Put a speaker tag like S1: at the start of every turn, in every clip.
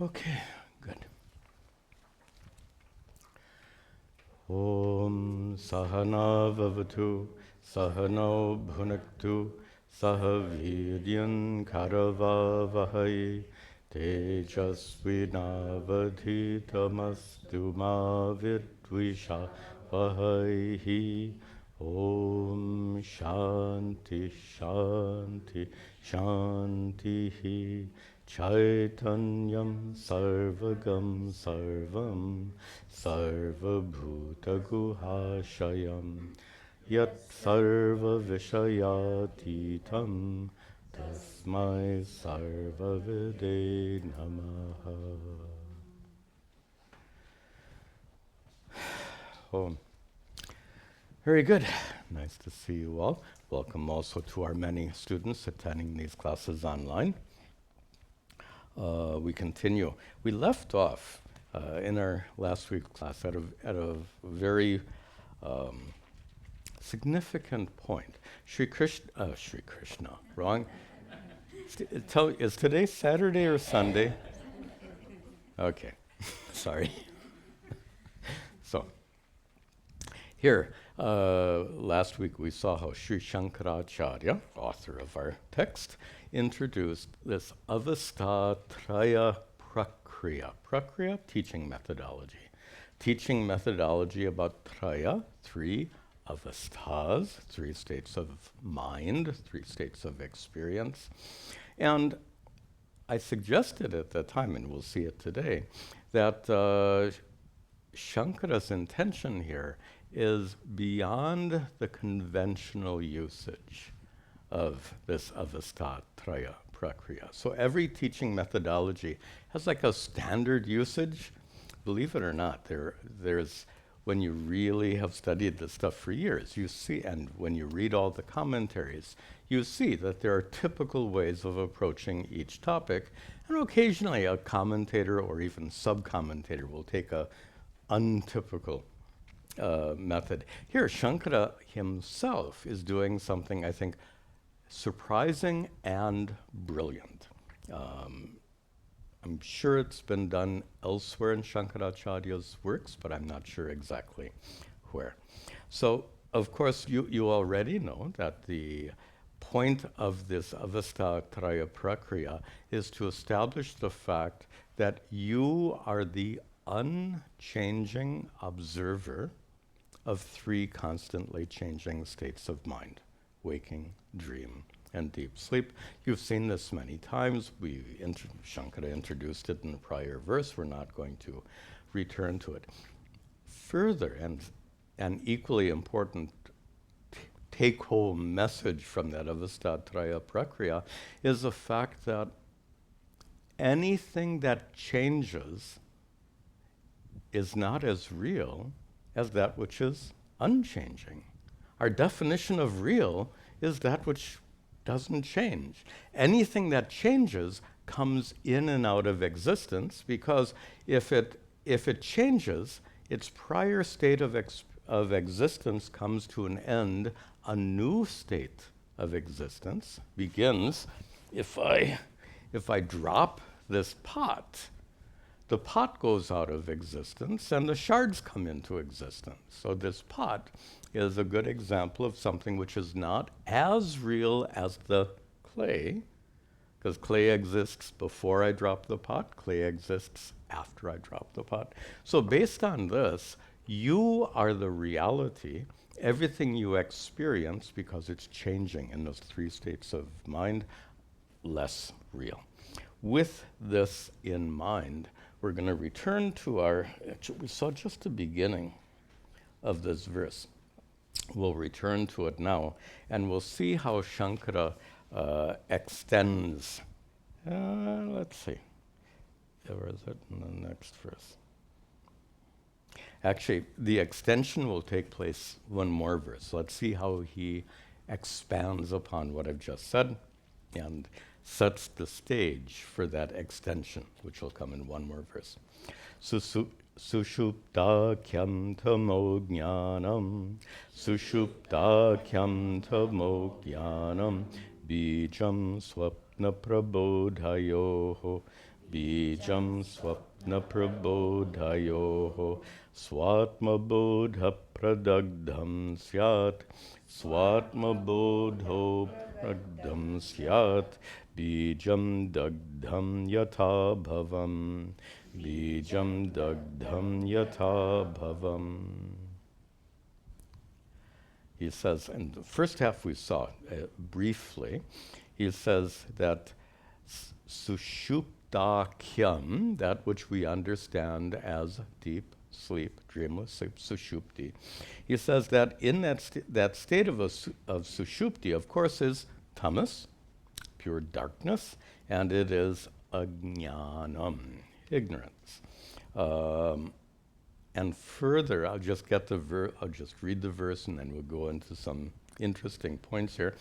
S1: Okay, good. Om Sahana Vavatu Sahano Bhunaktu Sahavidyan Karavavahai Tejasvinavadhitamastu ma vidvishavahai. Om Shanti Shanti Shanti Chaitanyam Sarvagam Sarvam Sarvabhutaguhashayam Yat Sarva Vishayatitam Tasmai Sarva Vide Namaha. Oh, very good. Nice to see you all. Welcome also to our many students attending these classes online. We continue. We left off in our last week's class at a very significant point. Sri Krishna, wrong? Is today Saturday or Sunday? Okay, sorry. So, here, last week we saw how Sri Shankaracharya, author of our text, introduced this avastha-traya prakriya. Prakriya, teaching methodology. Teaching methodology about traya, three avasthas, three states of mind, three states of experience. And I suggested at that time, and we'll see it today, that Shankara's intention here is beyond the conventional usage of this avastha-traya prakriya. So every teaching methodology has like a standard usage. Believe it or not, there's when you really have studied this stuff for years, you see, and when you read all the commentaries, you see that there are typical ways of approaching each topic, and occasionally a commentator or even sub-commentator will take a untypical method. Here, Shankara himself is doing something, I think, surprising and brilliant. I'm sure it's been done elsewhere in Shankaracharya's works, but I'm not sure exactly where. So, of course, you already know that the point of this avastha-traya prakriya is to establish the fact that you are the unchanging observer of three constantly changing states of mind: waking, dream, and deep sleep. You've seen this many times. Shankara introduced it in the prior verse. We're not going to return to it. Further, and equally important take-home message from that avastha-traya prakriya is the fact that anything that changes is not as real as that which is unchanging. Our definition of real is that which doesn't change. Anything that changes comes in and out of existence, because if it changes, its prior state of existence comes to an end, a new state of existence begins. If I drop this pot, the pot goes out of existence and the shards come into existence. So this pot is a good example of something which is not as real as the clay, because clay exists before I drop the pot, clay exists after I drop the pot. So based on this, you are the reality. Everything you experience, because it's changing in those three states of mind, less real. With this in mind, we're going to return to actually we saw just the beginning of this verse. We'll return to it now, and we'll see how Shankara extends. Let's see. Where is it in the next verse? Actually, the extension will take place one more verse. Let's see how he expands upon what I've just said and sets the stage for that extension, which will come in one more verse. Sushuptakyam tamo jnanam, sushuptakyam tamo jnanam, bijam swapna prabodhayoho, Bijam swapna prabodhayoho swatma bodha pradagdham syat swatma bodho pradagdham syat bijam dagdham yatha bhavam bijam dagdham yatha bhavam. He says, in the first half we saw briefly, he says that sushuptakyam, that which we understand as deep sleep, dreamless sleep, sushupti. He says that in that state of sushupti, of course, is tamas, pure darkness, and it is ajnanam, ignorance. And further, I'll just read the verse and then we'll go into some interesting points here.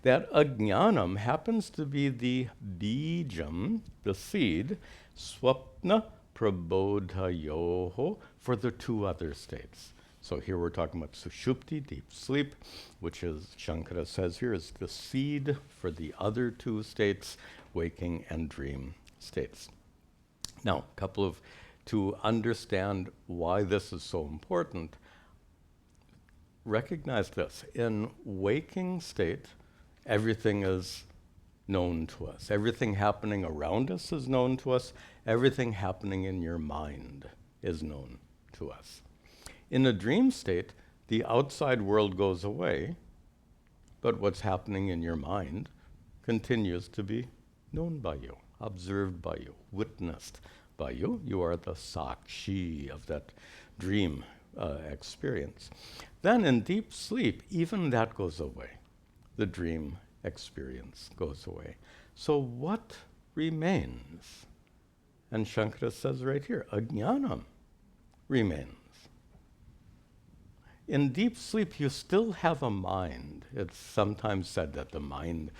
S1: That ajnanam happens to be the bijam, the seed, swapna prabodhayoho, for the two other states. So here we're talking about sushupti, deep sleep, which is, Shankara says here, is the seed for the other two states, waking and dream states. Now, to understand why this is so important, recognize this. In waking state, everything is known to us. Everything happening around us is known to us. Everything happening in your mind is known to us. In a dream state, the outside world goes away, but what's happening in your mind continues to be known by you, observed by you, witnessed by you. You are the sakshi of that dream experience. Then in deep sleep, even that goes away. The dream experience goes away. So what remains? And Shankara says right here, ajnanam remains. In deep sleep, you still have a mind. It's sometimes said that the mind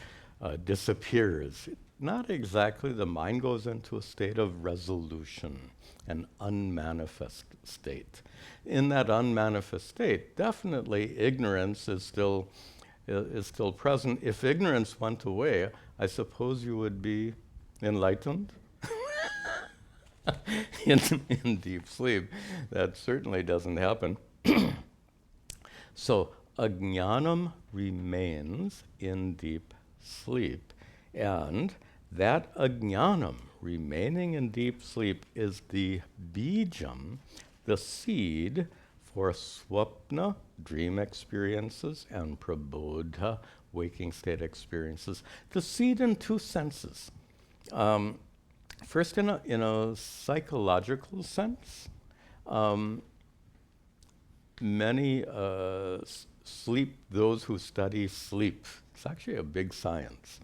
S1: disappears. Not exactly. The mind goes into a state of resolution, an unmanifest state. In that unmanifest state, definitely ignorance is still present. If ignorance went away, I suppose you would be enlightened. in deep sleep, that certainly doesn't happen. So ajnanam remains in deep sleep, and that ajnanam remaining in deep sleep is the bijam, the seed for swapna, dream experiences, and prabodha, waking state experiences. The seed in two senses. First, in a psychological sense, many those who study sleep, it's actually a big science.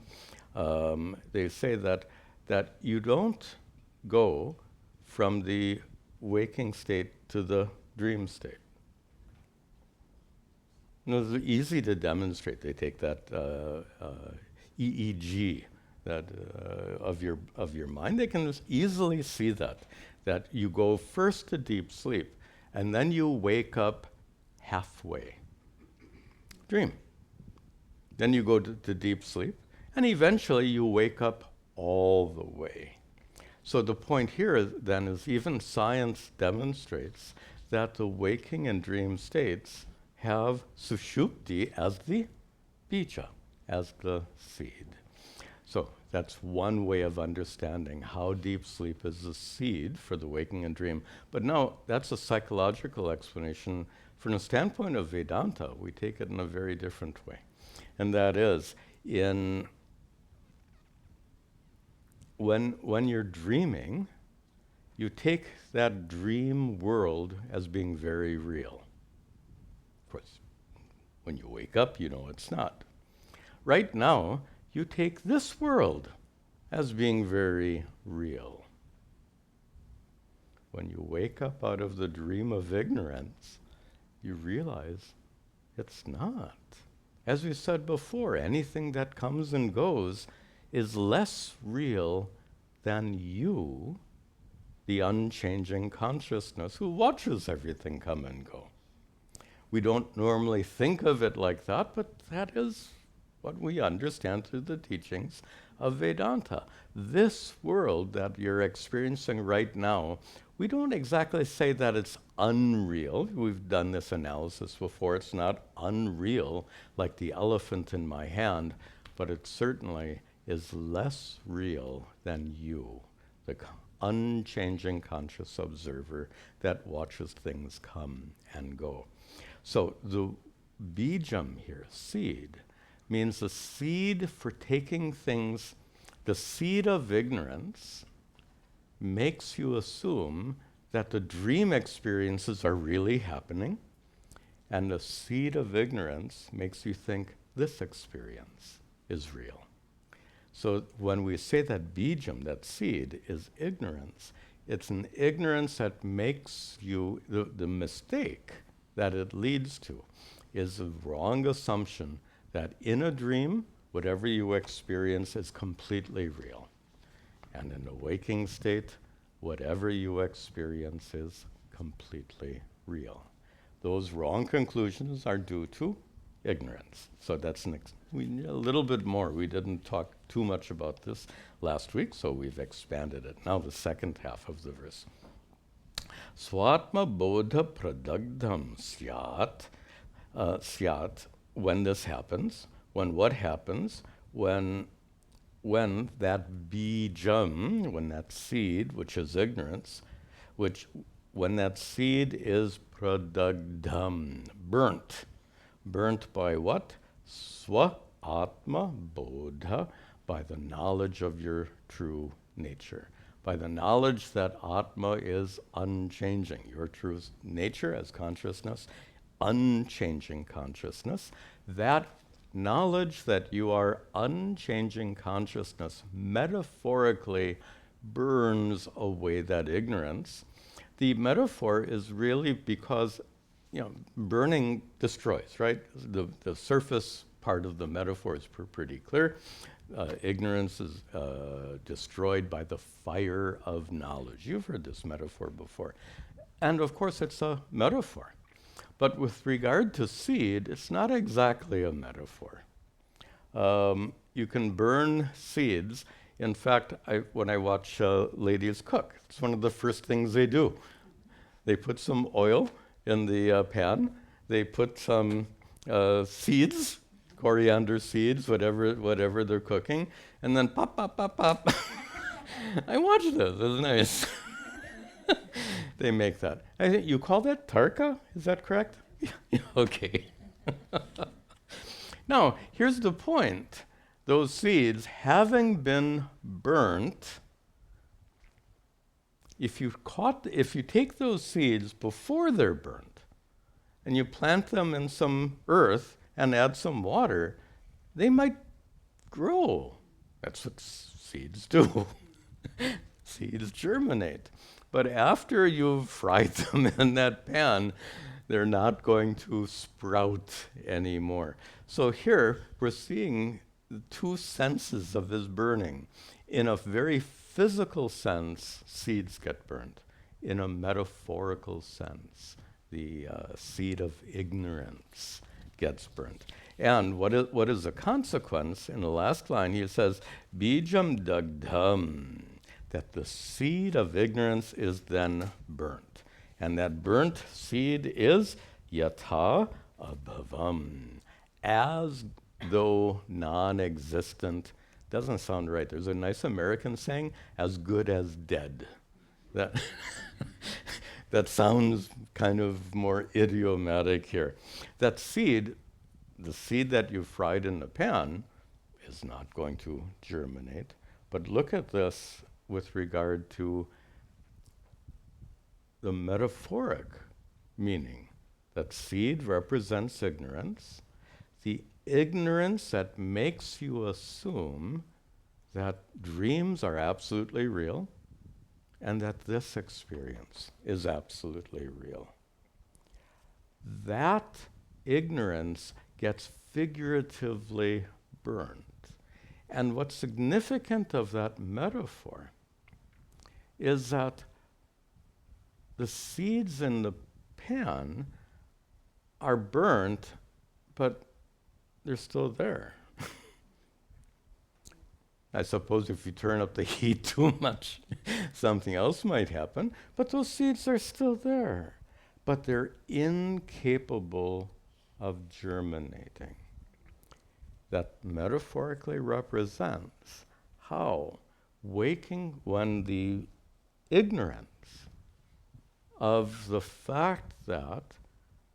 S1: They say that you don't go from the waking state to the dream state. It's easy to demonstrate. They take that EEG of your mind. They can just easily see that you go first to deep sleep, and then you wake up halfway. Dream. Then you go to deep sleep, and eventually you wake up all the way. So the point here is even science demonstrates that the waking and dream states have sushupti as the bija, as the seed. So that's one way of understanding how deep sleep is the seed for the waking and dream. But now that's a psychological explanation. From the standpoint of Vedanta, we take it in a very different way. And that is, when you're dreaming, you take that dream world as being very real. Of course, when you wake up, you know it's not. Right now, you take this world as being very real. When you wake up out of the dream of ignorance, you realize it's not. As we said before, anything that comes and goes is less real than you, the unchanging consciousness who watches everything come and go. We don't normally think of it like that, but that is what we understand through the teachings of Vedanta. This world that you're experiencing right now, we don't exactly say that it's unreal. We've done this analysis before. It's not unreal like the elephant in my hand, but it certainly is less real than you, the unchanging conscious observer that watches things come and go. So the bijam here, seed, means the seed for taking things. The seed of ignorance makes you assume that the dream experiences are really happening, and the seed of ignorance makes you think this experience is real. So when we say that bijam, that seed, is ignorance, it's an ignorance that makes you, the mistake that it leads to is a wrong assumption that in a dream, whatever you experience is completely real. And in the waking state, whatever you experience is completely real. Those wrong conclusions are due to ignorance. So that's we need a little bit more. We didn't talk too much about this last week, so we've expanded it. Now the second half of the verse. Swatma bodha pradagdham syat, when this happens, when what happens? When that bijam, when that seed, which is ignorance, when that seed is pradagdham, burnt by what? Swa atma bodha, by the knowledge of your true nature, by the knowledge that Atma is unchanging, your true nature as consciousness, unchanging consciousness. That knowledge that you are unchanging consciousness metaphorically burns away that ignorance. The metaphor is really because, burning destroys, right? The surface part of the metaphor is pretty clear. Ignorance is destroyed by the fire of knowledge. You've heard this metaphor before. And of course, it's a metaphor. But with regard to seed, it's not exactly a metaphor. You can burn seeds. In fact, when I watch ladies cook, it's one of the first things they do. They put some oil in the pan. They put some seeds, coriander seeds, whatever they're cooking, and then pop, pop, pop, pop. I watched this. It's nice. They make that. I think you call that tarka? Is that correct? Okay. Now, here's the point. Those seeds, having been burnt, if you take those seeds before they're burnt, and you plant them in some earth and add some water, they might grow. That's what seeds do. Seeds germinate. But after you've fried them in that pan, they're not going to sprout anymore. So here, we're seeing the two senses of this burning. In a very physical sense, seeds get burnt. In a metaphorical sense, the seed of ignorance gets burnt. And what is the consequence? In the last line, he says, bijam dagdham, that the seed of ignorance is then burnt. And that burnt seed is yatha abhavam, as though non-existent. Doesn't sound right. There's a nice American saying, as good as dead. That sounds kind of more idiomatic here. That seed, the seed that you fried in the pan, is not going to germinate. But look at this with regard to the metaphoric meaning. That seed represents ignorance, the ignorance that makes you assume that dreams are absolutely real and that this experience is absolutely real. That ignorance gets figuratively burned. And what's significant of that metaphor is that the seeds in the pan are burnt, but they're still there. I suppose if you turn up the heat too much, something else might happen, but those seeds are still there. But they're incapable of germinating. That metaphorically represents how waking, when the ignorance of the fact that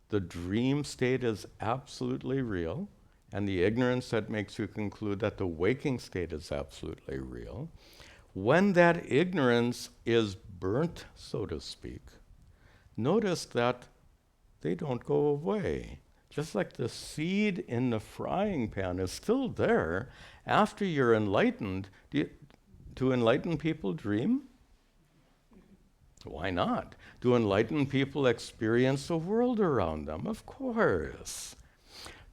S1: the dream state is absolutely real, and the ignorance that makes you conclude that the waking state is absolutely real, when that ignorance is burnt, so to speak, notice that they don't go away. Just like the seed in the frying pan is still there after you're enlightened. Do enlightened people dream? Why not? Do enlightened people experience the world around them? Of course.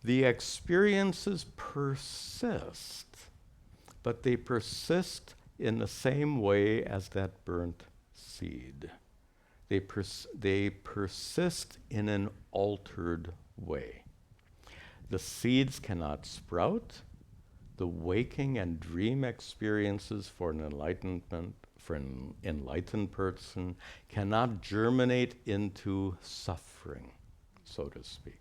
S1: The experiences persist, but they persist in the same way as that burnt seed. They persist in an altered way. The seeds cannot sprout. The waking and dream experiences for an enlightened person cannot germinate into suffering, so to speak.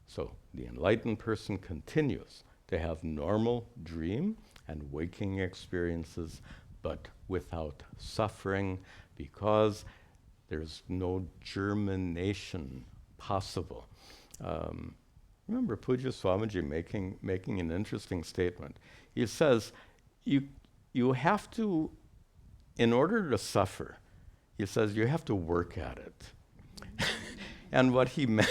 S1: So the enlightened person continues to have normal dream and waking experiences, but without suffering, because there's no germination possible. Remember Pujya Swamiji making an interesting statement. He says, you have to, in order to suffer, he says, you have to work at it. And what he meant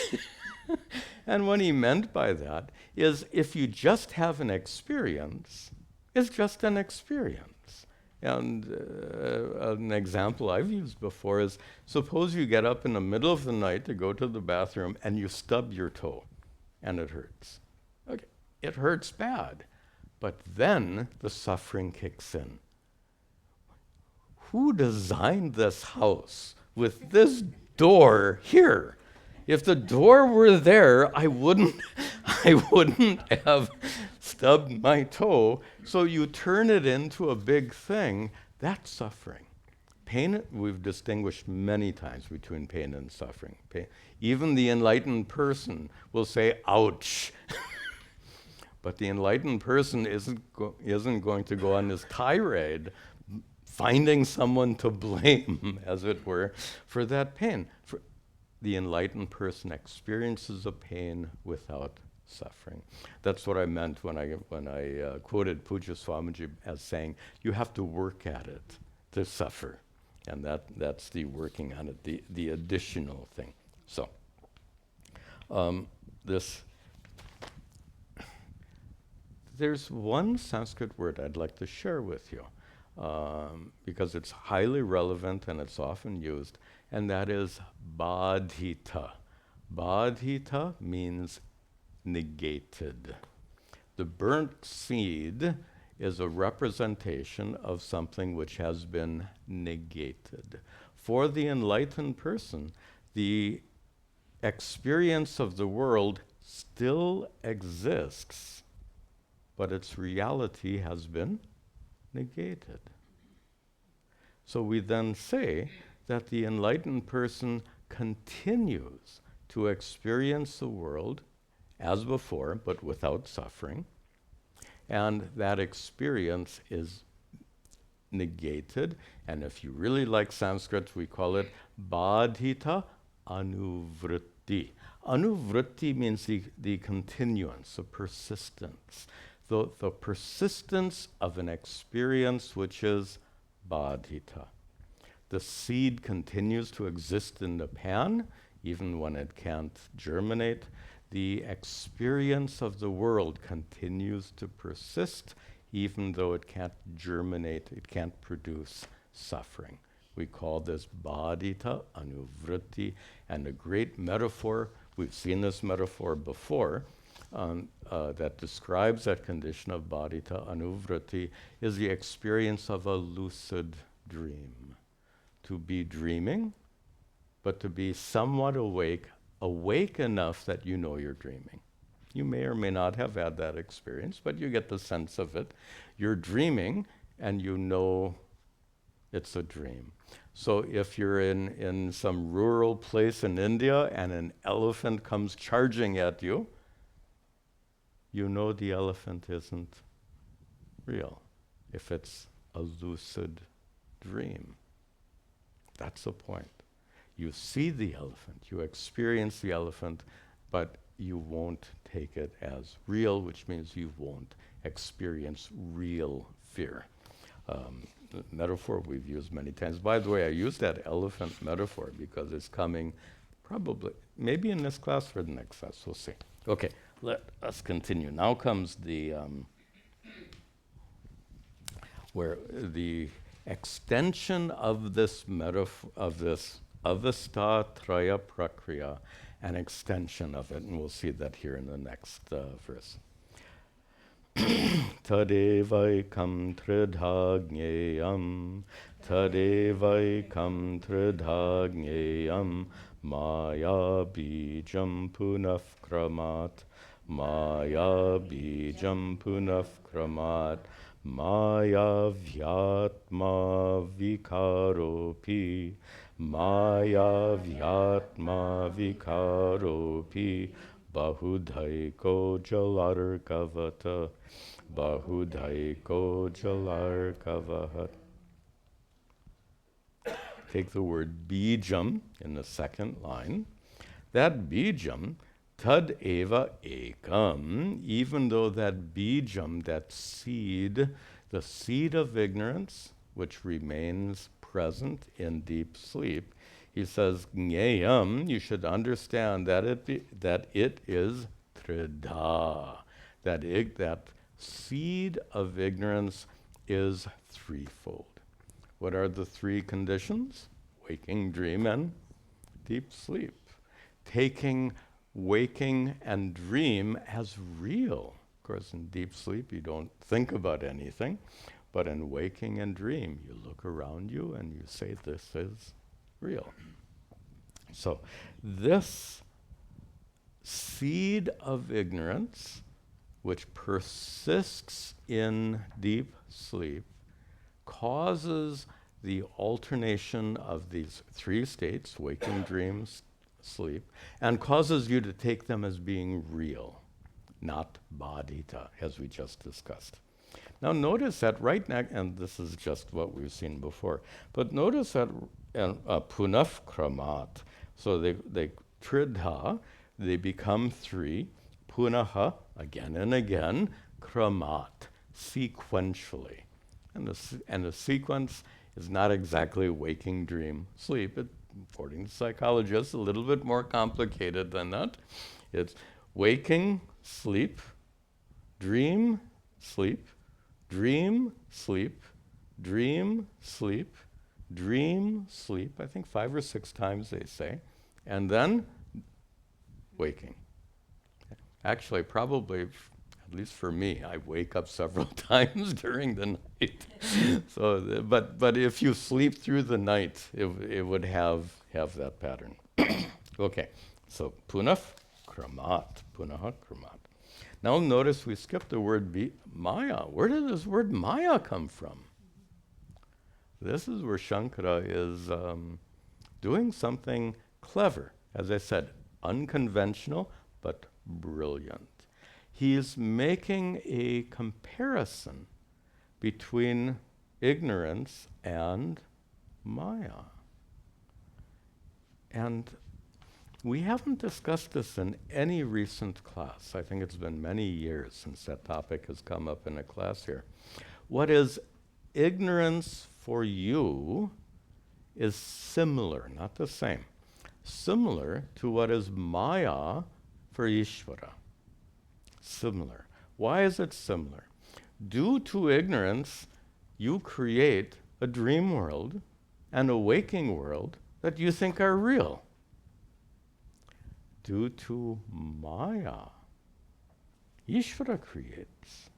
S1: and what he meant by that is, if you just have an experience, it's just an experience. And an example I've used before is, suppose you get up in the middle of the night to go to the bathroom and you stub your toe and it hurts. Okay, it hurts bad. But then the suffering kicks in. Who designed this house with this door here? If the door were there, I wouldn't have stubbed my toe. So you turn it into a big thing. That's suffering. Pain, we've distinguished many times between pain and suffering. Even the enlightened person will say, ouch. But the enlightened person isn't going to go on this tirade finding someone to blame, as it were, for that pain. The enlightened person experiences a pain without suffering. That's what I meant when I quoted Pujya Swamiji as saying, you have to work at it to suffer. And that's the working on it, the additional thing. So, there's one Sanskrit word I'd like to share with you, because it's highly relevant and it's often used, and that is badhita. Badhita means negated. The burnt seed is a representation of something which has been negated. For the enlightened person, the experience of the world still exists, but its reality has been negated. So we then say that the enlightened person continues to experience the world as before, but without suffering, and that experience is negated. And if you really like Sanskrit, we call it badhita anuvritti. Anuvritti means the continuance, the persistence. The persistence of an experience which is badhita. The seed continues to exist in the pan, even when it can't germinate. The experience of the world continues to persist, even though it can't germinate, it can't produce suffering. We call this badhita anuvritti, and a great metaphor, we've seen this metaphor before, that describes that condition of badhita anuvritti, is the experience of a lucid dream. To be dreaming, but to be somewhat awake enough that you know you're dreaming. You may or may not have had that experience, but you get the sense of it. You're dreaming, and you know it's a dream. So if you're in some rural place in India and an elephant comes charging at you, you know the elephant isn't real if it's a lucid dream. That's the point. You see the elephant, you experience the elephant, but you won't take it as real, which means you won't experience real fear. Metaphor we've used many times. By the way, I use that elephant metaphor because it's coming probably, maybe in this class or the next class, we'll see. Okay, let us continue. Now comes the, where the extension of this metaphor, of this avastha traya prakriya, an extension of it, and we'll see that here in the next verse. Tadevaikam tridhagneyam, tadevaikam tridhagneyam, maya bijam punaf kramat, maya bijam punaf kramat, maya vyatma vikaropi, maya vyatma vikaropi, bahudhaiko jalarkavata, bahudhaiko jalarkavahat. Take the word bijam in the second line. That bijam, tad eva ekam, even though that bijam, that seed, the seed of ignorance, which remains present in deep sleep, he says, Gneyam, you should understand that it is tridha. That seed of ignorance is threefold. What are the three conditions? Waking, dream, and deep sleep. Taking waking and dream as real. Of course, in deep sleep, you don't think about anything. But in waking and dream, you look around you and you say, this is real. So this seed of ignorance, which persists in deep sleep, causes the alternation of these three states, waking, dreams, sleep, and causes you to take them as being real, not badita, as we just discussed. Now notice that right now, and this is just what we've seen before, but notice that punaf kramat, so they tridha, they become three, punaha, again and again, kramat, sequentially. And the sequence is not exactly waking, dream, sleep. According to psychologists, a little bit more complicated than that. It's waking, sleep, dream, sleep, dream, sleep, dream, sleep, dream, sleep, I think 5 or 6 times they say, and then waking. Actually, probably, at least for me, I wake up several times during the night. So, but if you sleep through the night, it would have that pattern. Okay, so punaf kramat, punaha kramat. Now notice we skipped the word maya. Where did this word maya come from? This is where Shankara is doing something clever. As I said, unconventional, but brilliant. He's making a comparison between ignorance and maya. And we haven't discussed this in any recent class. I think it's been many years since that topic has come up in a class here. What is ignorance for you is similar, not the same, similar to what is maya for Ishvara. Similar. Why is it similar? Due to ignorance, you create a dream world and a waking world that you think are real. Due to maya, Ishvara creates.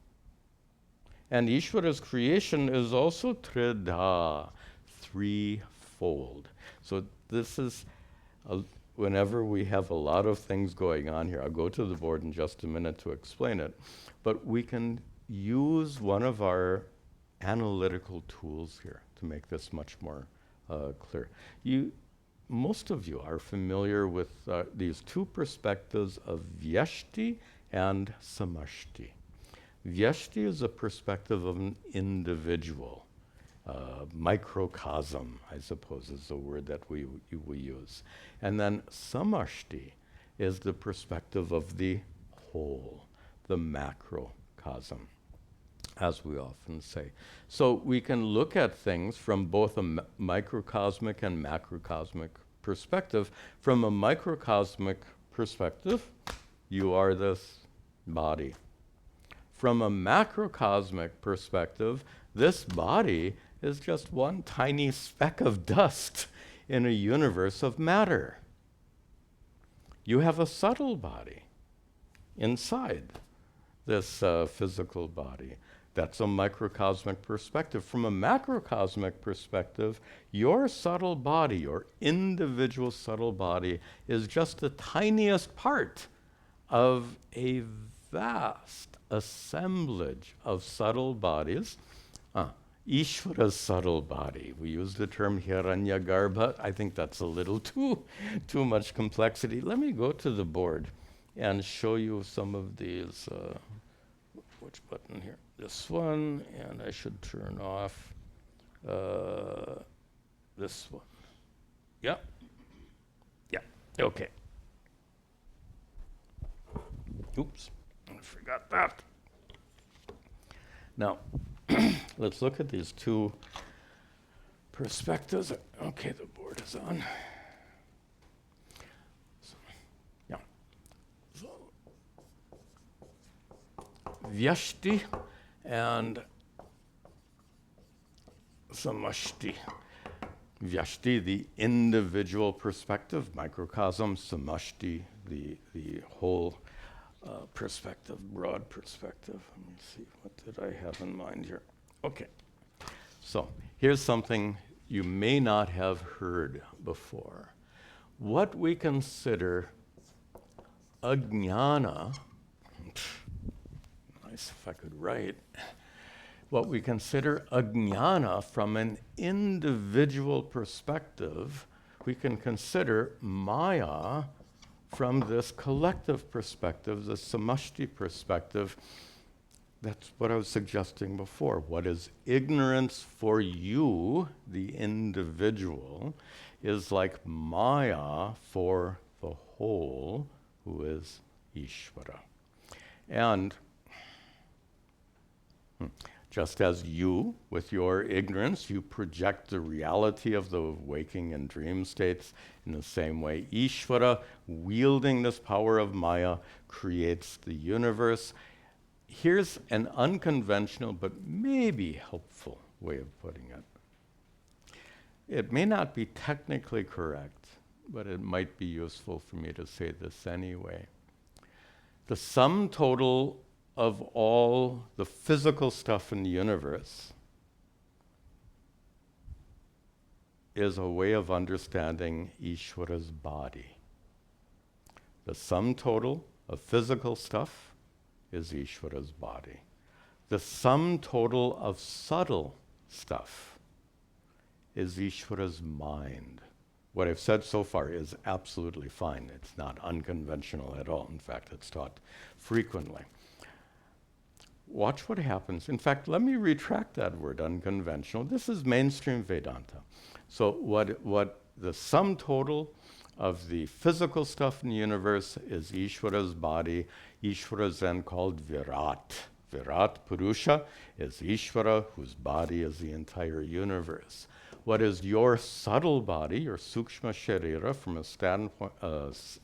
S1: And Ishvara's creation is also tridha, threefold. So this is whenever we have a lot of things going on here, I'll go to the board in just a minute to explain it, but we can use one of our analytical tools here to make this much more clear. Most of you are familiar with these two perspectives of vyashti and samashti. Vyashti is a perspective of an individual, microcosm, I suppose is the word that we use. And then samashti is the perspective of the whole, the macrocosm, as we often say. So we can look at things from both a microcosmic and macrocosmic perspective. From a microcosmic perspective, you are this body. From a macrocosmic perspective, this body is just one tiny speck of dust in a universe of matter. You have a subtle body inside this physical body. That's a microcosmic perspective. From a macrocosmic perspective, your subtle body, your individual subtle body, is just the tiniest part of a vast assemblage of subtle bodies. Ishvara's subtle body. We use the term Hiranyagarbha. I think that's a little too much complexity. Let me go to the board and show you some of these. Which button here? This one, and I should turn off this one. Yeah? Yeah, okay. Oops, I forgot that. Now, let's look at these two perspectives. Okay, the board is on. So, yeah. So, vyashti and samashti. Vyashti, the individual perspective, microcosm; samashti, the whole perspective, broad perspective. Let me see, what did I have in mind here? Okay, so here's something you may not have heard before. What we consider ajnana, nice if I could write, what we consider ajnana from an individual perspective, we can consider maya from this collective perspective, the samashti perspective. That's what I was suggesting before. What is ignorance for you, the individual, is like maya for the whole, who is Ishvara. And just as you, with your ignorance, you project the reality of the waking and dream states, in the same way, Ishvara, wielding this power of Maya, creates the universe. Here's an unconventional but maybe helpful way of putting it. It may not be technically correct, but it might be useful for me to say this anyway. The sum total of all the physical stuff in the universe is a way of understanding Ishvara's body. The sum total of physical stuff is Ishvara's body. The sum total of subtle stuff is Ishvara's mind. What I've said so far is absolutely fine. It's not unconventional at all. In fact, it's taught frequently. Watch what happens. In fact, let me retract that word, unconventional. This is mainstream Vedanta. So what the sum total of the physical stuff in the universe is Ishvara's body. Ishvara is then called Virat. Virat Purusha is Ishvara, whose body is the entire universe. What is your subtle body, your sukshma sharira, from a standpoint,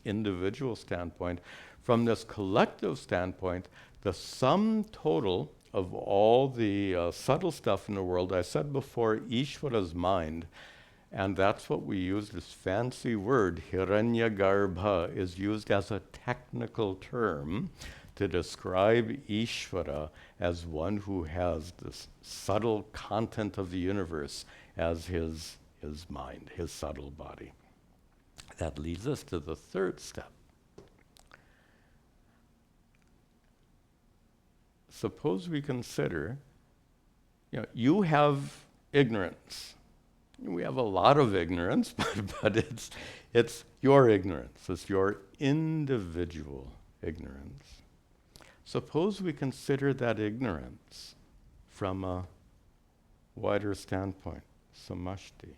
S1: individual standpoint, from this collective standpoint, the sum total of all the subtle stuff in the world, I said before, Ishvara's mind, and that's what we use, this fancy word, Hiranyagarbha, is used as a technical term to describe Ishvara as one who has this subtle content of the universe as his mind, his subtle body. That leads us to the third step. Suppose we consider, you have ignorance. We have a lot of ignorance, but it's your ignorance. It's your individual ignorance. Suppose we consider that ignorance from a wider standpoint, samashti.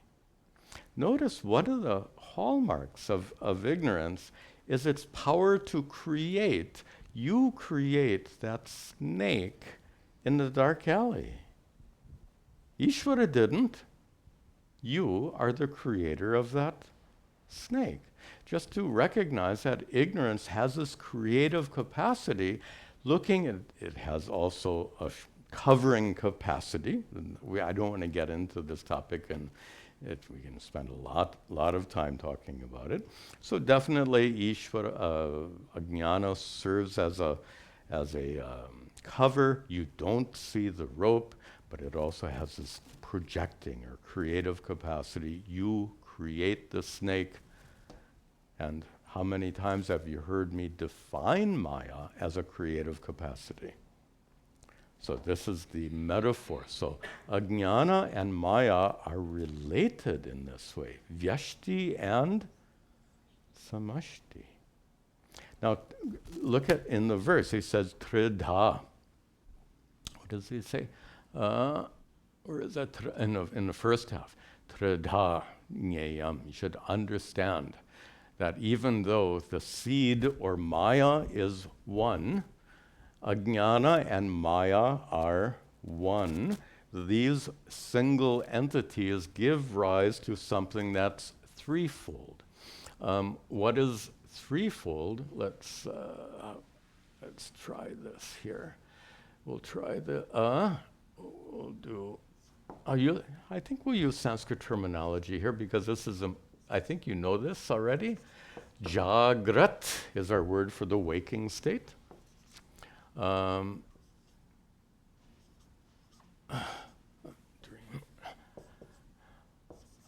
S1: Notice one of the hallmarks of ignorance is its power to create. You create that snake in the dark alley. Ishvara didn't. You are the creator of that snake. Just to recognize that ignorance has this creative capacity, looking at it has also a covering capacity. I don't want to get into this topic, and we can spend a lot of time talking about it. So definitely Ishvara, Ajnana serves as a cover. You don't see the rope, but it also has this projecting or creative capacity. You create the snake. And how many times have you heard me define Maya as a creative capacity? So this is the metaphor. So Ajnana and Maya are related in this way. Vyashti and samashti. Now look at in the verse, he says tridha. What does he say? Or is that in the first half? Tridha nyayam. You should understand that even though the seed or Maya is one, Ajnana and Maya are one, these single entities give rise to something that's threefold. What is threefold? Let's try this here. We'll try we'll do. I think we'll use Sanskrit terminology here because this is I think you know this already. Jagrat is our word for the waking state. Dream.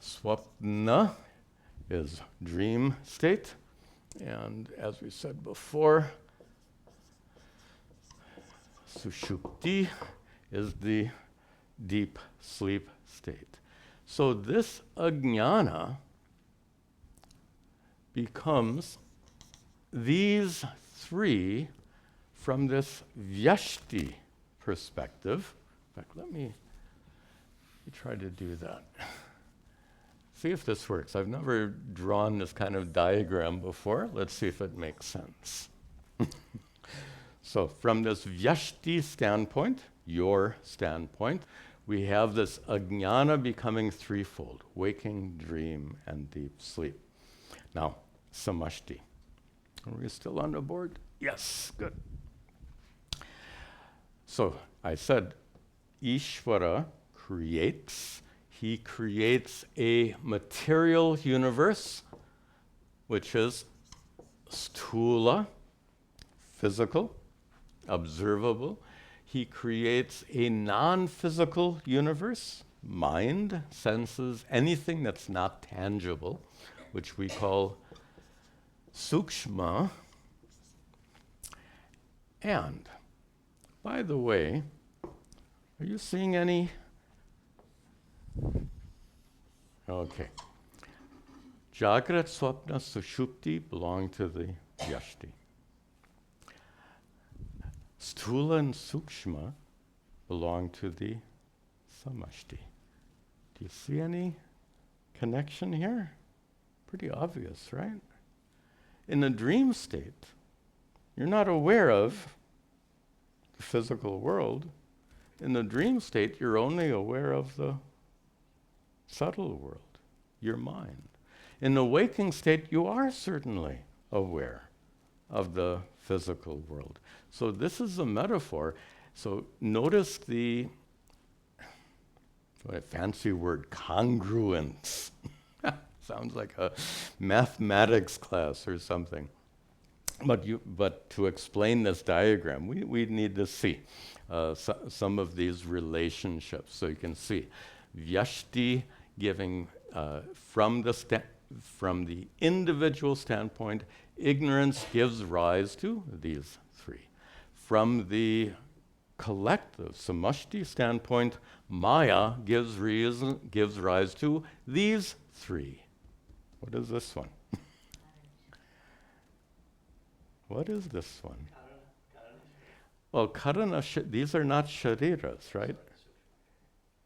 S1: Swapna is dream state. And as we said before, Sushupti is the deep sleep state. So this ajnana becomes these three from this vyashti perspective. In fact, let me try to do that. See if this works. I've never drawn this kind of diagram before. Let's see if it makes sense. So from this vyashti standpoint, your standpoint, we have this ajnana becoming threefold: waking, dream, and deep sleep. Now, samashti. Are we still on the board? Yes, good. So I said Ishvara creates. He creates a material universe, which is sthula, physical, observable. He creates a non-physical universe, mind, senses, anything that's not tangible, which we call sukshma. And, by the way, are you seeing any? Okay. Jagrat, Swapna, Sushupti belong to the Vyashti. Sthula and Sukshma belong to the Samashti. Do you see any connection here? Pretty obvious, right? In the dream state, you're not aware of the physical world. In the dream state, you're only aware of the subtle world, your mind. In the waking state, you are certainly aware of the physical world. So this is a metaphor. So notice the fancy word, congruence. Sounds like a mathematics class or something. But to explain this diagram, we need to see some of these relationships. So you can see Vyashti giving from the from the individual standpoint, ignorance gives rise to these three. From the collective, samashti standpoint, Maya gives rise to these three. What is this one? What is this one? Well, karana, these are not shariras, right?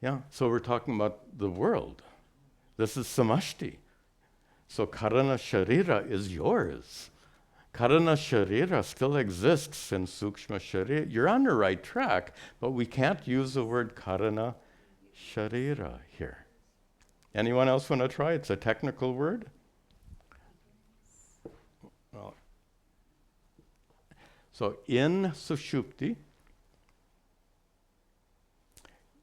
S1: Yeah, so we're talking about the world. This is samashti. So karana sharira is yours. Karana sharira still exists in sukshma sharira. You're on the right track, but we can't use the word karana sharira here. Anyone else want to try? It's a technical word. Well, so in sushupti,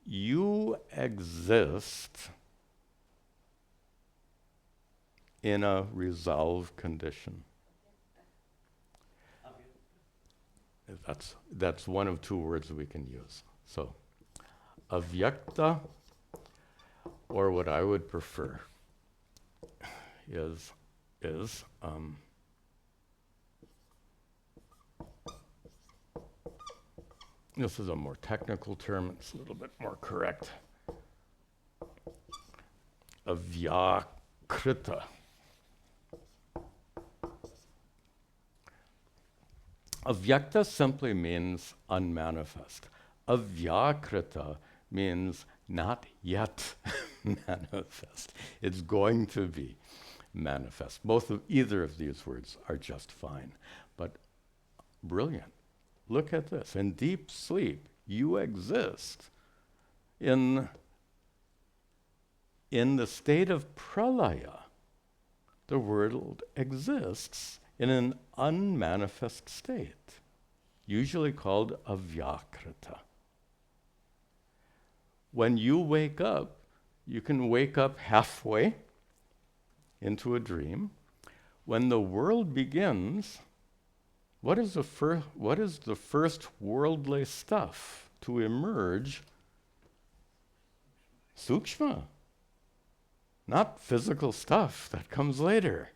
S1: you exist in a resolved condition. That's one of two words we can use. So, avyakta, or what I would prefer, is this is a more technical term. It's a little bit more correct. Avyakrita. Avyakta simply means unmanifest. Avyakrita means not yet manifest. It's going to be manifest. Either of these words are just fine, but brilliant. Look at this. In deep sleep, you exist in the state of pralaya. The world exists in an unmanifest state, usually called avyakrita. When you wake up, you can wake up halfway into a dream. When the world begins, what is the first worldly stuff to emerge? Sukshma, not physical stuff that comes later.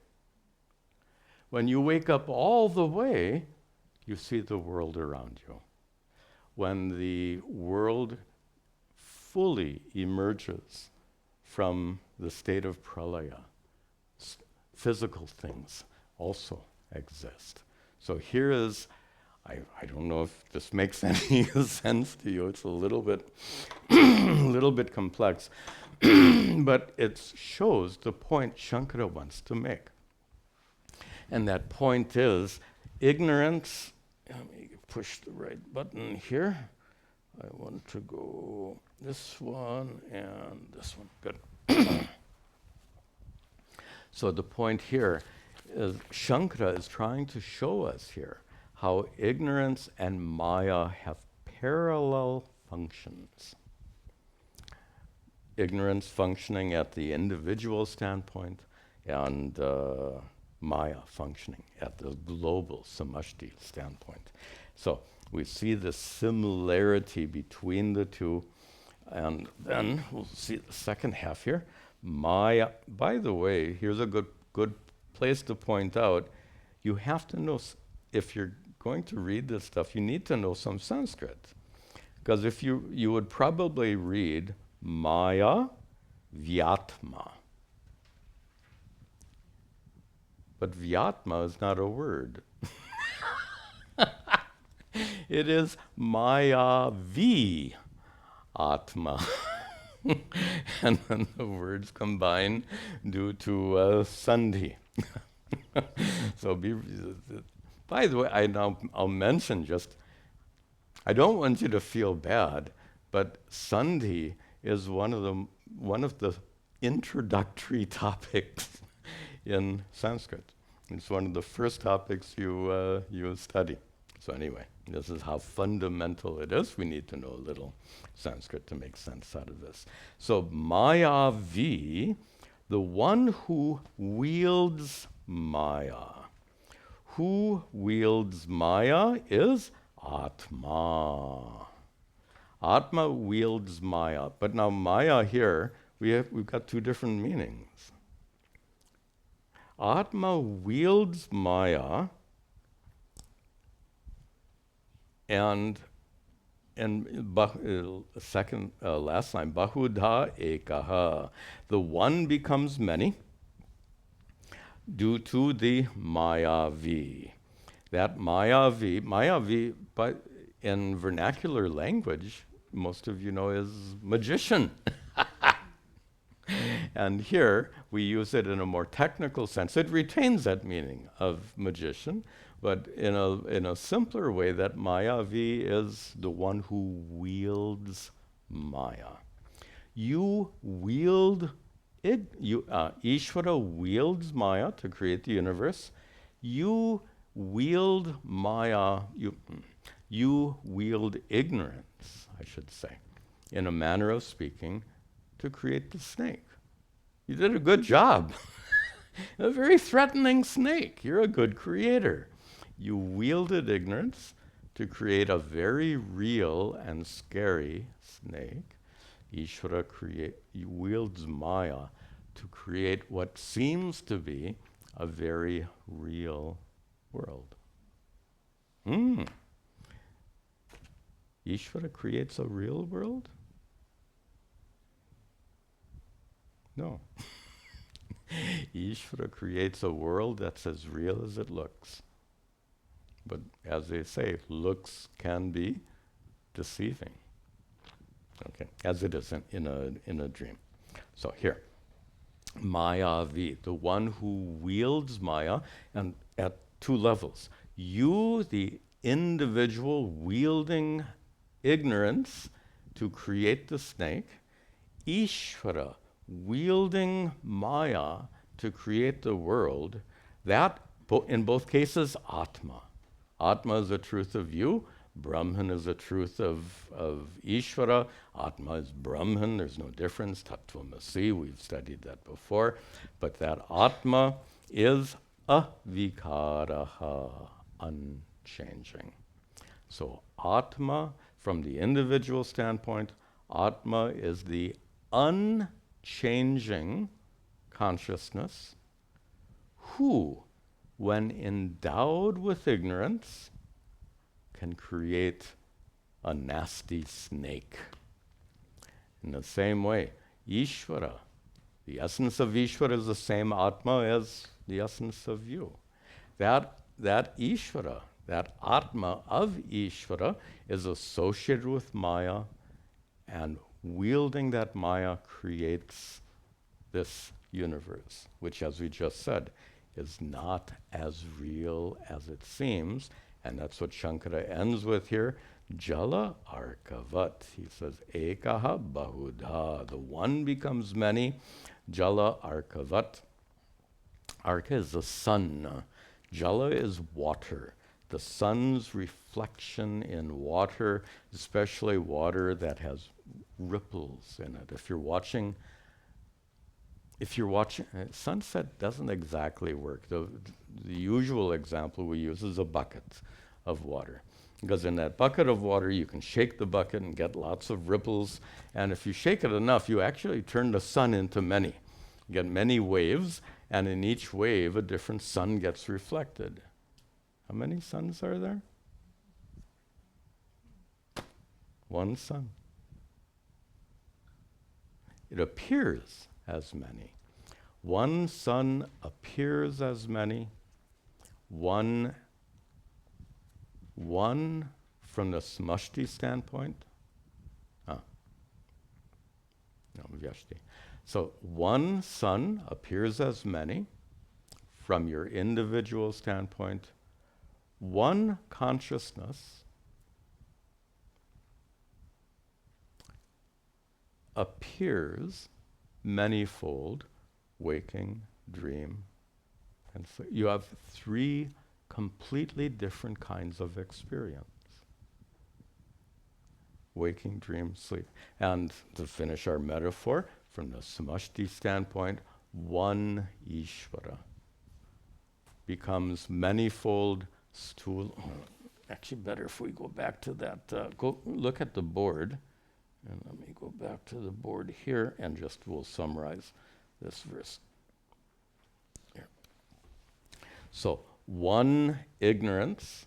S1: When you wake up all the way, you see the world around you. When the world fully emerges from the state of pralaya, physical things also exist. So here is, I don't know if this makes any sense to you. It's a little bit, little bit complex, but it shows the point Shankara wants to make. And that point is ignorance. Let me push the right button here. I want to go this one and this one. Good. So the point here is Shankara is trying to show us here how ignorance and Maya have parallel functions. Ignorance functioning at the individual standpoint, and Maya functioning at the global samashti standpoint. So we see the similarity between the two, and then we'll see the second half here. Maya, by the way, here's a good place to point out, you have to know, if you're going to read this stuff, you need to know some Sanskrit. Because if you would probably read Maya Vyatma. But Vyatma is not a word. It is Maya V Atma. And then the words combine due to sandhi. So by the way, I'll mention just, I don't want you to feel bad, but sandhi is one of the introductory topics in Sanskrit. It's one of the first topics you study. So anyway, this is how fundamental it is. We need to know a little Sanskrit to make sense out of this. So Maya V, the one who wields Maya. Who wields Maya is Atma. Atma wields Maya. But now Maya here, we've got two different meanings. Atma wields Maya, and second, last line, Bahudha Ekaha. The one becomes many due to the Mayavi. That Mayavi, but in vernacular language, most of you know, is magician. And here we use it in a more technical sense. It retains that meaning of magician, but in a simpler way, that Mayavi is the one who wields Maya. You wield it. Ishvara wields Maya to create the universe. You wield Maya. You wield ignorance, I should say, in a manner of speaking, to create the snake. You did a good job. A very threatening snake. You're a good creator. You wielded ignorance to create a very real and scary snake. Ishvara wields Maya to create what seems to be a very real world. Ishvara creates a real world? No. Ishvara creates a world that's as real as it looks. But as they say, looks can be deceiving. Okay, as it is in a dream. So here, Mayavi, the one who wields Maya, and at two levels. You, the individual wielding ignorance to create the snake. Ishvara, wielding Maya to create the world. That, in both cases, Atma. Atma is the truth of you. Brahman is the truth of Ishvara. Atma is Brahman. There's no difference. Tattvamasi, we've studied that before. But that Atma is avikaraha, unchanging. So Atma, from the individual standpoint, Atma is the unchanging consciousness who, when endowed with ignorance, can create a nasty snake. In the same way, Ishvara, the essence of Ishvara is the same Atma as the essence of you. That Ishvara, that Atma of Ishvara, is associated with Maya, and wielding that Maya creates this universe, which, as we just said, is not as real as it seems. And that's what Shankara ends with here. Jala arkavat. He says, ekaha bahudha. The one becomes many. Jala arkavat. Arka is the sun. Jala is water. The sun's reflection in water, especially water that has ripples in it. If you're watching, sunset doesn't exactly work. The usual example we use is a bucket of water. Because in that bucket of water, you can shake the bucket and get lots of ripples. And if you shake it enough, you actually turn the sun into many. You get many waves, and in each wave, a different sun gets reflected. How many suns are there? One sun. It appears as many. One sun appears as many. One from the samashti standpoint. No, vyashti. So one sun appears as many from your individual standpoint. One consciousness appears manifold, waking, dream, and so you have three completely different kinds of experience. Waking, dream, sleep. And to finish our metaphor, from the samashti standpoint, one Ishvara becomes manifold stool. Actually, better if we go back to that. Go look at the board. And let me go back to the board here and we'll summarize this verse. Here. So one ignorance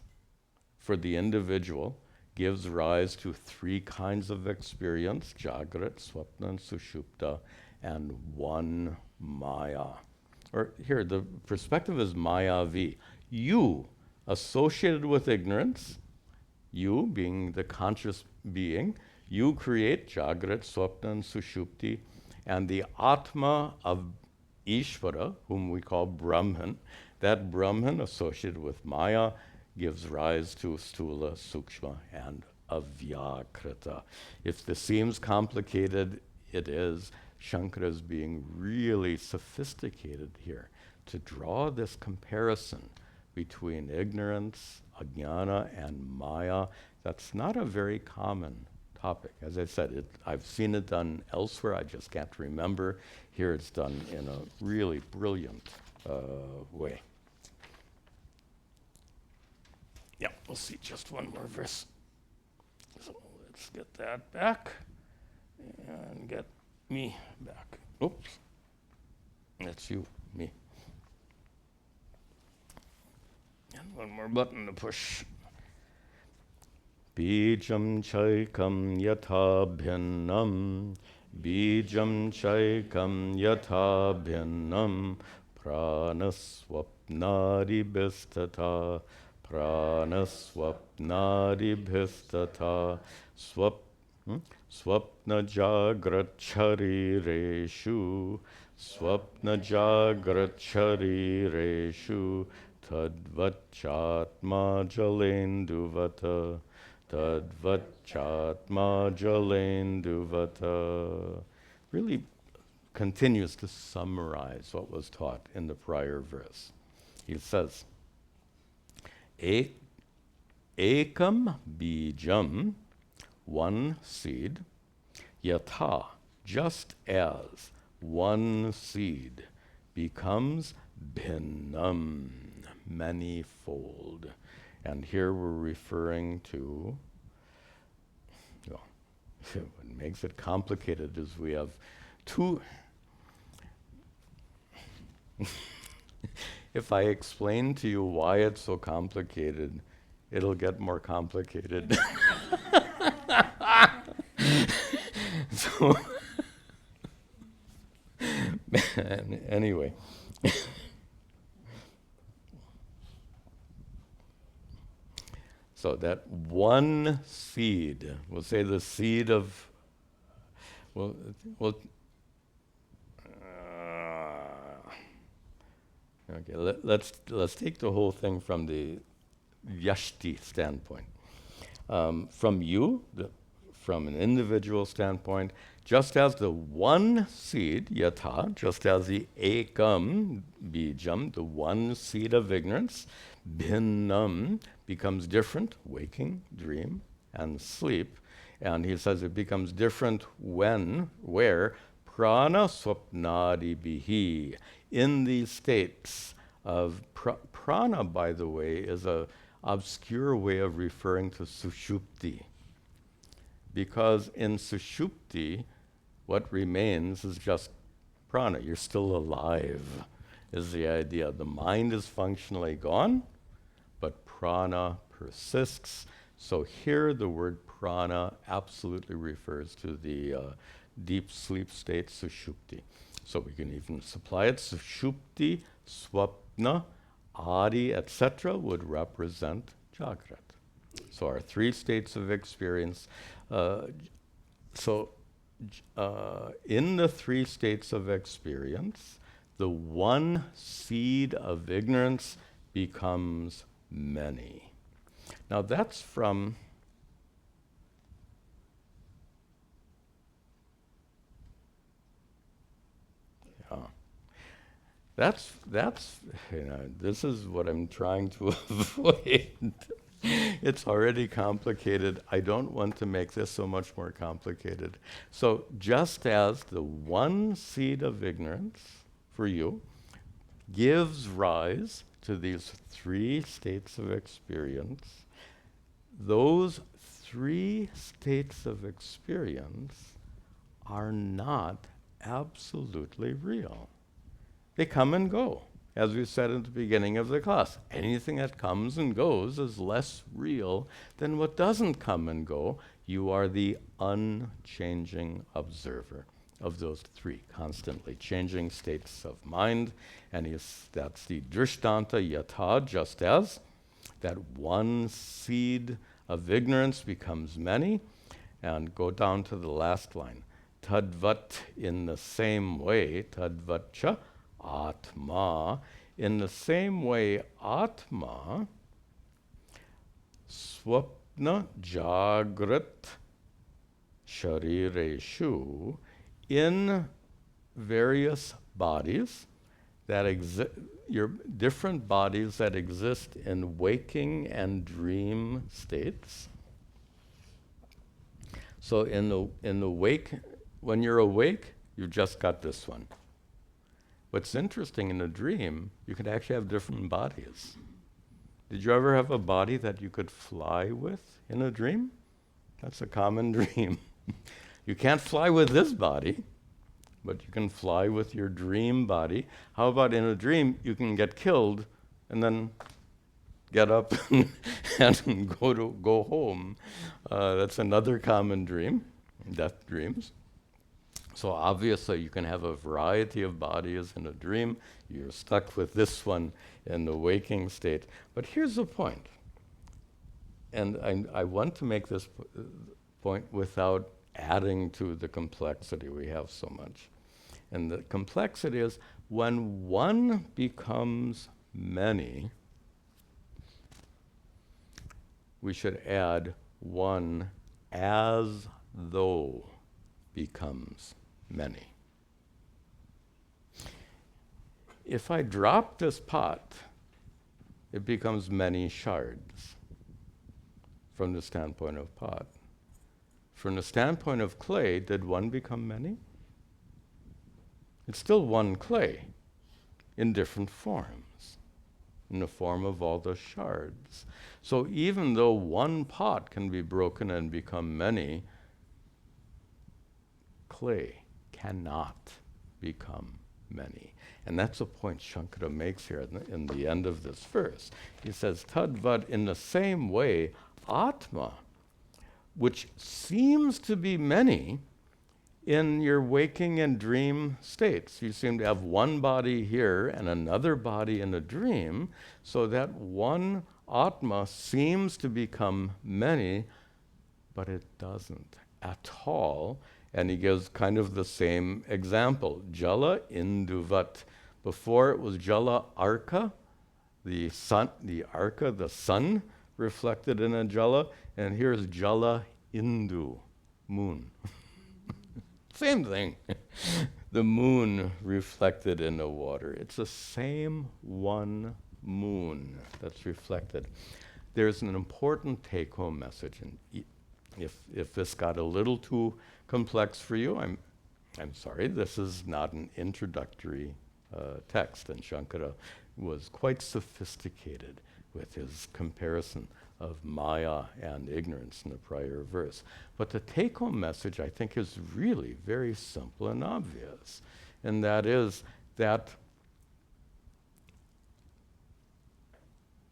S1: for the individual gives rise to three kinds of experience, Jagrat, Swapna, and Sushupta, and one Maya. Or here, the perspective is Mayavi. You, associated with ignorance, you being the conscious being, you create Jagrat, Swapna, and Sushupti, and the Atma of Ishvara, whom we call Brahman, that Brahman associated with Maya gives rise to Stula, Sukshma, and Avyakrita. If this seems complicated, it is. Shankara is being really sophisticated here to draw this comparison between ignorance, ajnana, and Maya. That's not a very common topic. As I said, I've seen it done elsewhere, I just can't remember. Here it's done in a really brilliant way. Yeah, we'll see just one more verse. So let's get that back and get me back. Oops. That's you, me. And one more button to push. Bijam chaikam yatha bhinnam, bijam chaikam yatha bhinnam, pranaswapnadibhistata, pranaswapnadibhistata, swapna jagrat charireshu, swapna jagrat charireshu, tadvachatma jalenduvata, tadvachatma jalenduvata. Really continues to summarize what was taught in the prior verse. He says, Ekam bijam, one seed, yatha, just as one seed becomes bhinnam, manifold. And here we're referring to, well, what makes it complicated is we have two. If I explain to you why it's so complicated, it'll get more complicated. So, anyway. So that one seed, we'll say the seed of, okay, let's take the whole thing from the Vyashti standpoint. From you, from an individual standpoint, just as the one seed, yatha, just as the ekam, bijam, the one seed of ignorance, bhinnam, becomes different, waking, dream, and sleep. And he says it becomes different where, prana swapnadi bihi, in these states of prana, by the way, is a obscure way of referring to sushupti. Because in sushupti, what remains is just prana. You're still alive, is the idea. The mind is functionally gone, but prana persists. So here the word prana absolutely refers to the deep sleep state, sushupti. So we can even supply it. Sushupti, swapna, adi, etc. would represent Jagrat. So our three states of experience. In the three states of experience, the one seed of ignorance becomes many. Now that's from That's this is what I'm trying to avoid. It's already complicated. I don't want to make this so much more complicated. So just as the one seed of ignorance for you gives rise to these three states of experience, those three states of experience are not absolutely real. They come and go, as we said at the beginning of the class. Anything that comes and goes is less real than what doesn't come and go. You are the unchanging observer of those three constantly changing states of mind. And that's the drishtanta yatha, just as that one seed of ignorance becomes many. And go down to the last line. Tadvat, in the same way, tadvat cha atma, in the same way atma, swapna jagrat sharireshu, in various bodies that exist, your different bodies that exist in waking and dream states. So in the wake, when you're awake, you've just got this one. What's interesting, in a dream, you could actually have different bodies. Did you ever have a body that you could fly with in a dream? That's a common dream. You can't fly with this body, but you can fly with your dream body. How about in a dream, you can get killed and then get up and go home. That's another common dream, death dreams. So obviously you can have a variety of bodies in a dream. You're stuck with this one in the waking state. But here's the point. And I want to make this point without adding to the complexity we have so much. And the complexity is when one becomes many, we should add one as though becomes many. If I drop this pot, it becomes many shards from the standpoint of pot. From the standpoint of clay, did one become many? It's still one clay in different forms, in the form of all the shards. So even though one pot can be broken and become many, clay cannot become many. And that's a point Shankara makes here in the end of this verse. He says, Tadvad, in the same way, atma, which seems to be many in your waking and dream states. You seem to have one body here and another body in a dream, so that one atma seems to become many, but it doesn't at all. And he gives kind of the same example. Jala induvat. Before it was Jala arka, the sun, the sun reflected in a Jala, and here's Jala indu, moon. Same thing. The moon reflected in the water. It's the same one moon that's reflected. There's an important take-home message, and if this got a little too complex for you, I'm sorry. This is not an introductory text, and Shankara was quite sophisticated with his comparison of Maya and ignorance in the prior verse. But the take-home message, I think, is really very simple and obvious, and that is that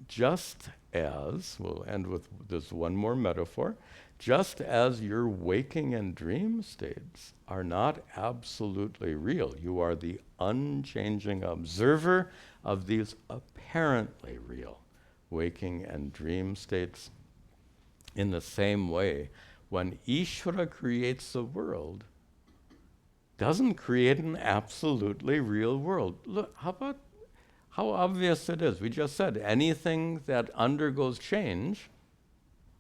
S1: just as, we'll end with this one more metaphor, just as your waking and dream states are not absolutely real, you are the unchanging observer of these apparently real waking and dream states. In the same way, when Ishvara creates the world, doesn't create an absolutely real world. Look, how obvious it is. We just said anything that undergoes change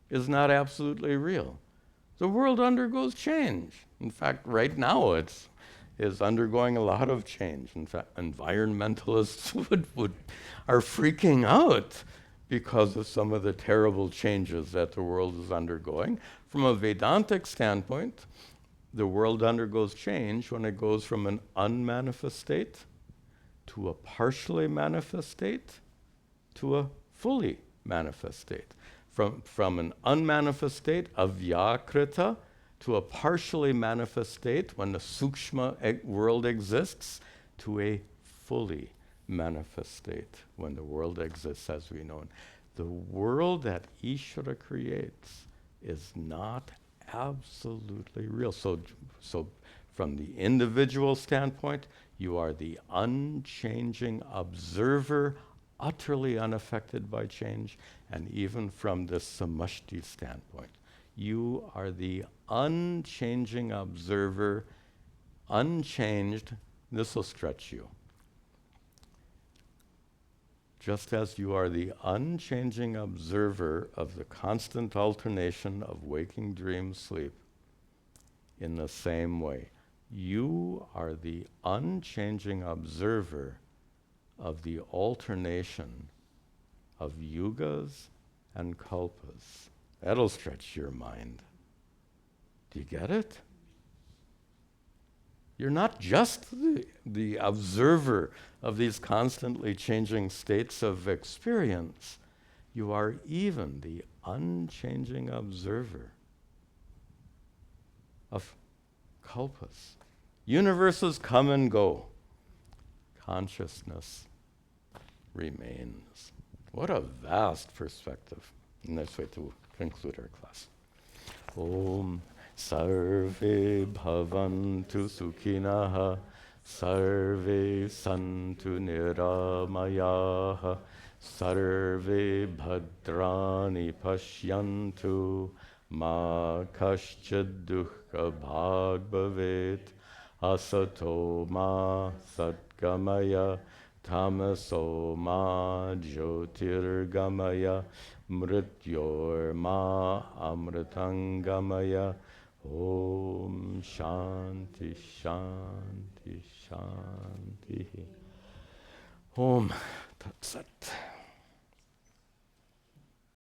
S1: is not absolutely real. The world undergoes change. In fact, right now it is undergoing a lot of change. In fact, environmentalists are freaking out because of some of the terrible changes that the world is undergoing. From a Vedantic standpoint, the world undergoes change when it goes from an unmanifest state to a partially manifest state to a fully manifest state. From an unmanifest state, avyakrita, to a partially manifest state when the sukshma world exists, to a fully manifest state when the world exists as we know it. The world that Ishvara creates is not absolutely real. So from the individual standpoint, you are the unchanging observer, utterly unaffected by change. And even from the samashti standpoint, you are the unchanging observer, unchanged. This will stretch you. Just as you are the unchanging observer of the constant alternation of waking, dream, sleep, in the same way, you are the unchanging observer of the alternation of yugas and kalpas. That'll stretch your mind. Do you get it? You're not just the observer of these constantly changing states of experience. You are even the unchanging observer of kalpas. Universes come and go. Consciousness remains. What a vast perspective. Nice way to conclude our class. Om Sarve bhavantu sukhinaha, sarve santu niramayaha, sarve bhadrani pashyantu, ma kaschid dukkha bhag bhavet, asato ma satgamaya, tamaso ma jyotirgamaya, mrityor ma amritangamaya. Om Shanti Shanti Shanti. Om Tat Sat.